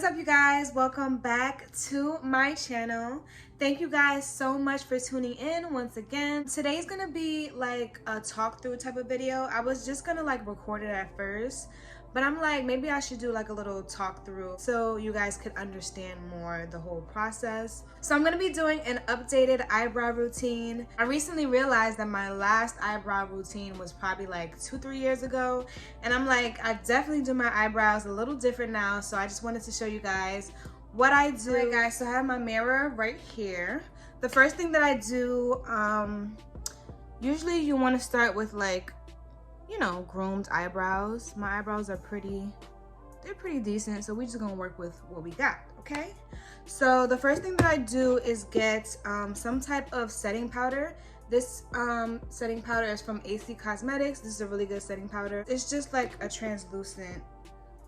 What's up, you guys? Welcome back to my channel. Thank you guys so much for tuning in once again. Today's gonna be like a talk through type of video. I was just gonna like record it at first, but I'm like, maybe I should do like a little talk through so you guys could understand more the whole process. So I'm gonna be doing an updated eyebrow routine. I recently realized that my last eyebrow routine was probably like 2-3 years ago, and I'm like, I definitely do my eyebrows a little different now, so I just wanted to show you guys what I do. Alright guys, so I have my mirror right here. The first thing that I do, usually you want to start with like, you know, groomed eyebrows. My eyebrows are pretty decent, so we're just gonna work with what we got, okay? So the first thing that I do is get some type of setting powder. This setting powder is from AC Cosmetics. This is a really good setting powder. It's just like a translucent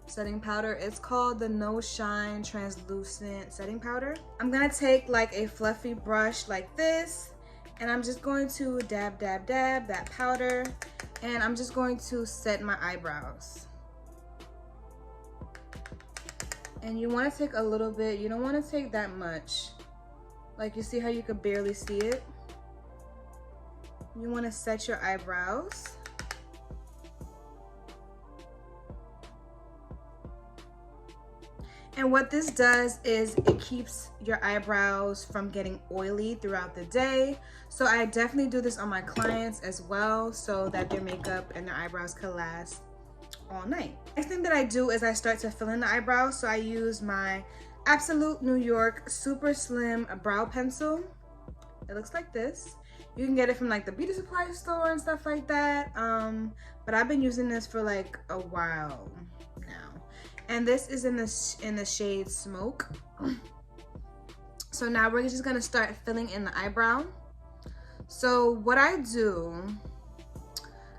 setting powder. It's called the No Shine Translucent Setting Powder. I'm gonna take like a fluffy brush like this, and I'm just going to dab that powder, and I'm just going to set my eyebrows. And you want to take a little bit, you don't want to take that much. Like, you see how you could barely see it? You want to set your eyebrows. And what this does is it keeps your eyebrows from getting oily throughout the day. So I definitely do this on my clients as well, so that their makeup and their eyebrows can last all night. Next thing that I do is I start to fill in the eyebrows. So I use my Absolute New York Super Slim Brow Pencil. It looks like this. You can get it from like the beauty supply store and stuff like that. But I've been using this for like a while now. And this is in the shade Smoke. So now we're just gonna start filling in the eyebrow. So what I do,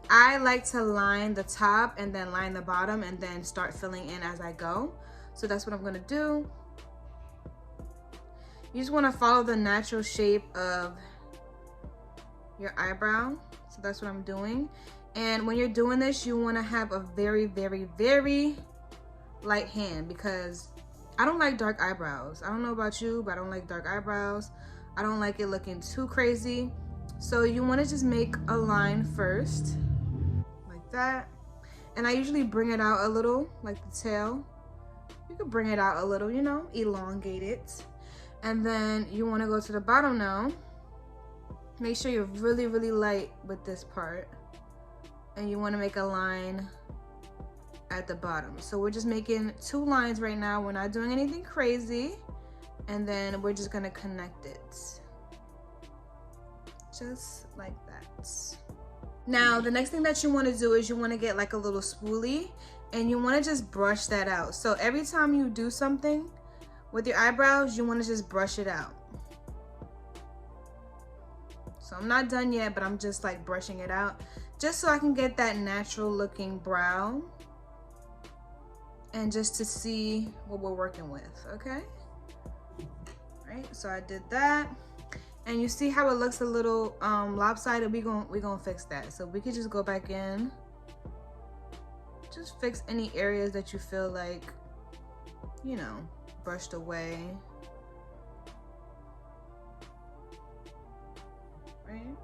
I like to line the top and then line the bottom and then start filling in as I go. So that's what I'm gonna do. You just wanna follow the natural shape of your eyebrow. So that's what I'm doing. And when you're doing this, you wanna have a very, very, very light hand, because I don't like dark eyebrows. I don't know about you, but I don't like dark eyebrows. I don't like it looking too crazy. So you want to just make a line first like that, and I usually bring it out a little, like the tail. You could bring it out a little, you know, elongate it. And then you want to go to the bottom now. Make sure you're really, really light with this part, and you want to make a line at the bottom. So we're just making 2 lines right now. We're not doing anything crazy, and then we're just gonna connect it just like that. Now the next thing that you want to do is you want to get like a little spoolie, and you want to just brush that out. So every time you do something with your eyebrows, you want to just brush it out. So I'm not done yet, but I'm just like brushing it out just so I can get that natural looking brow, and just to see what we're working with, okay? Right, so I did that, and you see how it looks a little lopsided. We're gonna fix that. So we could just go back in, just fix any areas that you feel like, you know, brushed away, right?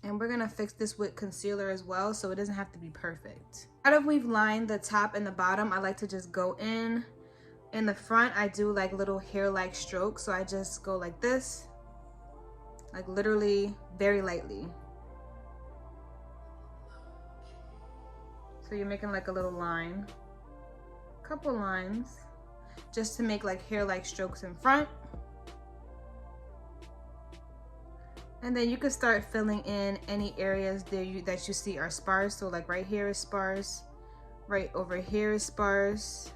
And we're gonna fix this with concealer as well, so it doesn't have to be perfect. Now that we've lined the top and the bottom, I like to just go in the front. I do like little hair-like strokes, so I just go like this, like literally very lightly. So you're making like a little line, couple lines, just to make like hair-like strokes in front. And then you can start filling in any areas there that you see are sparse. So like right here is sparse, right over here is sparse.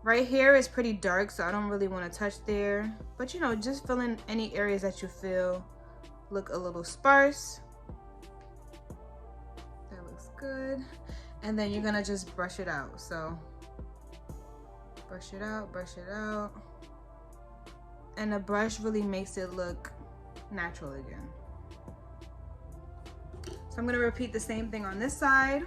Right here is pretty dark, so I don't really want to touch there. But you know, just fill in any areas that you feel look a little sparse. That looks good. And then you're gonna just brush it out. So brush it out, brush it out. And the brush really makes it look natural again. So I'm gonna repeat the same thing on this side.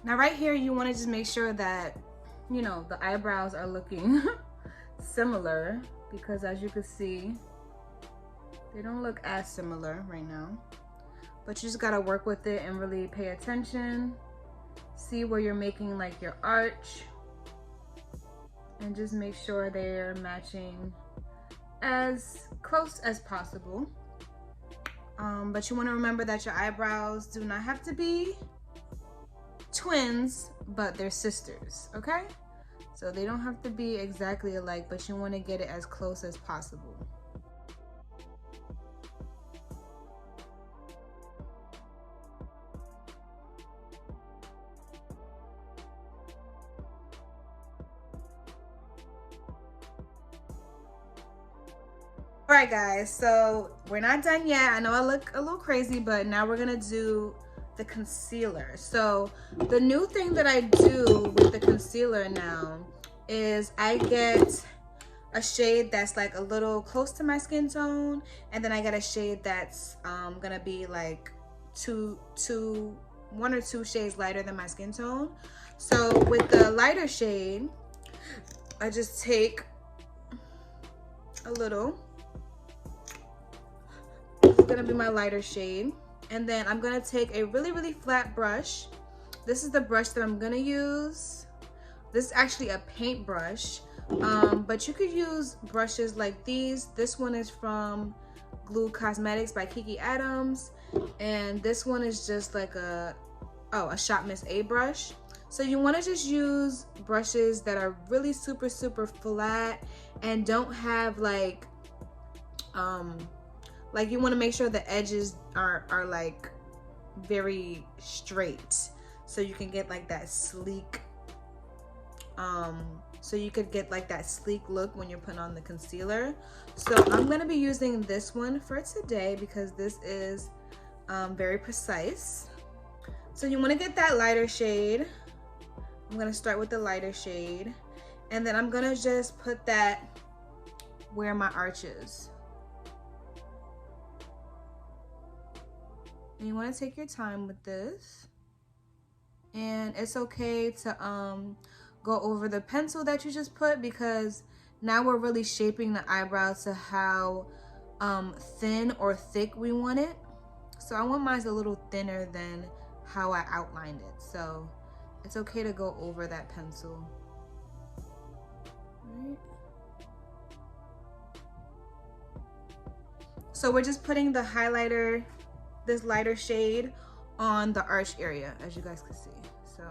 Now right here, you wanna just make sure that, you know, the eyebrows are looking similar, because as you can see, they don't look as similar right now. But you just gotta work with it and really pay attention. See where you're making like your arch, and just make sure they're matching as close as possible. But you wanna remember that your eyebrows do not have to be twins, but they're sisters, okay? So they don't have to be exactly alike, but you want to get it as close as possible. All right guys, so we're not done yet. I know I look a little crazy, but now we're gonna do the concealer. So the new thing that I do with the concealer now is I get a shade that's like a little close to my skin tone, and then I get a shade that's gonna be like one or two shades lighter than my skin tone. So with the lighter shade, I just take a little. This is gonna be my lighter shade. And then I'm gonna take a really flat brush. This is the brush that I'm gonna use. This is actually a paint brush, but you could use brushes like these. This one is from Glue Cosmetics by Kiki Adams, and this one is just like a Shop Miss A brush. So you wanna just use brushes that are really super flat and don't have like you want to make sure the edges are like very straight, so you can get like that sleek look when you're putting on the concealer. So I'm going to be using this one for today because this is very precise. So you want to get that lighter shade. I'm going to start with the lighter shade, and then I'm going to just put that where my arch is. And you want to take your time with this, and it's okay to go over the pencil that you just put, because now we're really shaping the eyebrow to how thin or thick we want it. So I want mine a little thinner than how I outlined it, so it's okay to go over that pencil. Right. So we're just putting the highlighter, this lighter shade, on the arch area, as you guys can see. So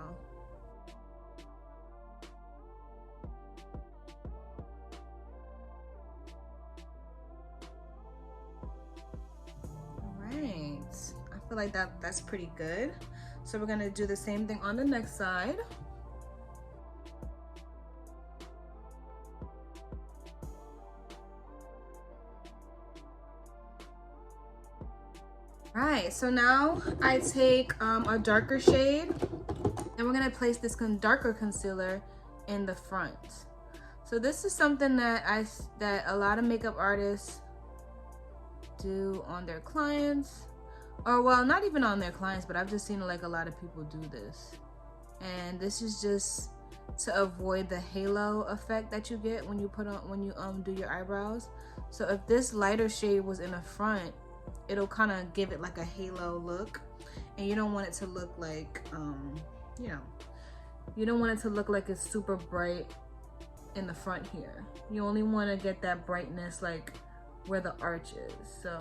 all right, I feel like that's pretty good. So we're gonna do the same thing on the next side. Right, so now I take a darker shade, and we're gonna place this darker concealer in the front. So this is something that a lot of makeup artists do on their clients, or well, not even on their clients, but I've just seen like a lot of people do this. And this is just to avoid the halo effect that you get when you do your eyebrows. So if this lighter shade was in the front, it'll kind of give it like a halo look, and you don't want it to look like you know, you don't want it to look like it's super bright in the front here. You only want to get that brightness like where the arch is. So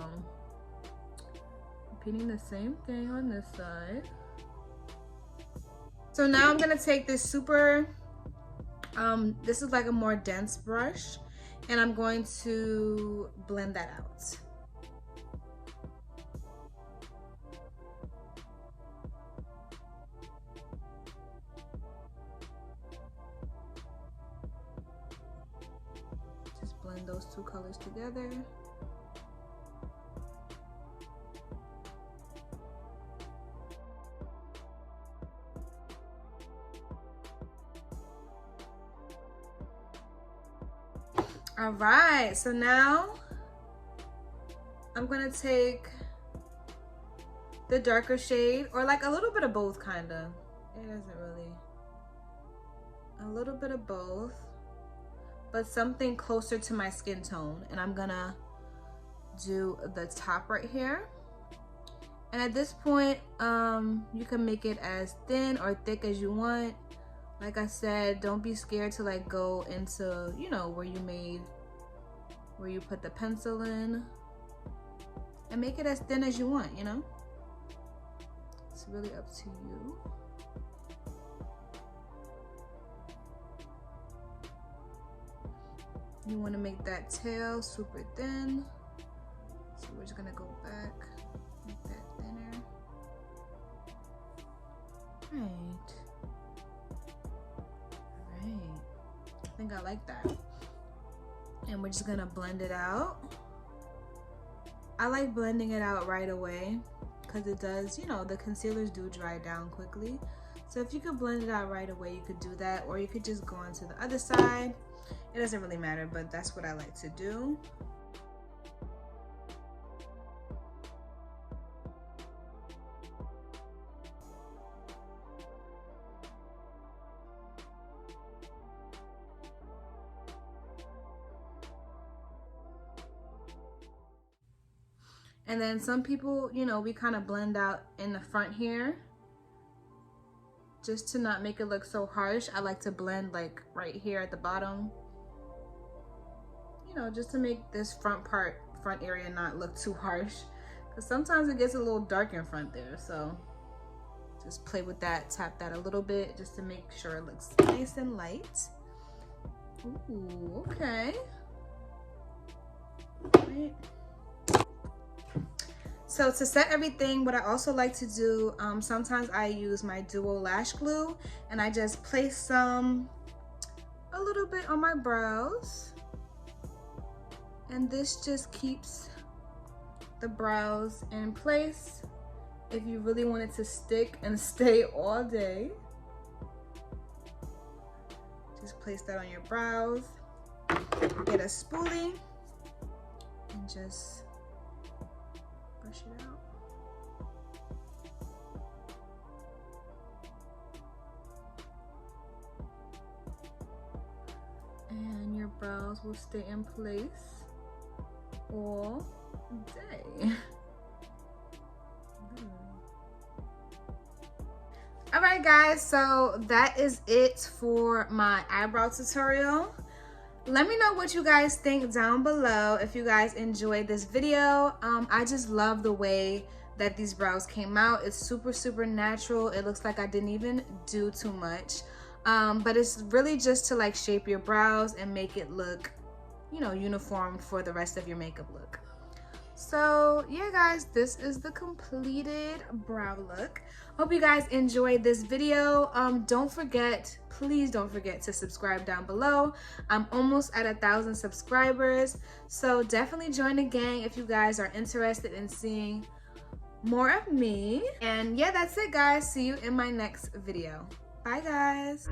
repeating the same thing on this side. So now I'm gonna take this this is like a more dense brush, and I'm going to blend that out. blend those two colors together. All right, so now I'm gonna take the darker shade, or like a little bit of both, kind of. It doesn't really, a little bit of both, but something closer to my skin tone. And I'm gonna do the top right here. And at this point, you can make it as thin or thick as you want. Like I said, don't be scared to like go into, you know, where you put the pencil in, and make it as thin as you want, you know? It's really up to you. You want to make that tail super thin. So we're just gonna go back, make that thinner. Right. Right. I think I like that. And we're just gonna blend it out. I like blending it out right away because it does, you know, the concealers do dry down quickly. So if you could blend it out right away, you could do that, or you could just go on to the other side. It doesn't really matter, but that's what I like to do. And then some people, you know, we kind of blend out in the front here just to not make it look so harsh. I like to blend like right here at the bottom, you know, just to make this front area not look too harsh, because sometimes it gets a little dark in front there. So just play with that, tap that a little bit just to make sure it looks nice and light. Ooh, okay. All right. So to set everything, what I also like to do, sometimes I use my Duo Lash Glue, and I just place a little bit on my brows. And this just keeps the brows in place if you really want it to stick and stay all day. Just place that on your brows. Get a spoolie and just brush it out. And your brows will stay in place all day. All right guys, so that is it for my eyebrow tutorial. Let me know what you guys think down below if you guys enjoyed this video. I just love the way that these brows came out. It's super natural. It looks like I didn't even do too much. But it's really just to like shape your brows and make it look, you know, uniform for the rest of your makeup look. So yeah guys, this is the completed brow look. Hope you guys enjoyed this video. Please don't forget to subscribe down below. I'm almost at 1,000 subscribers, so definitely join the gang if you guys are interested in seeing more of me. And yeah, that's it guys. See you in my next video. Bye guys.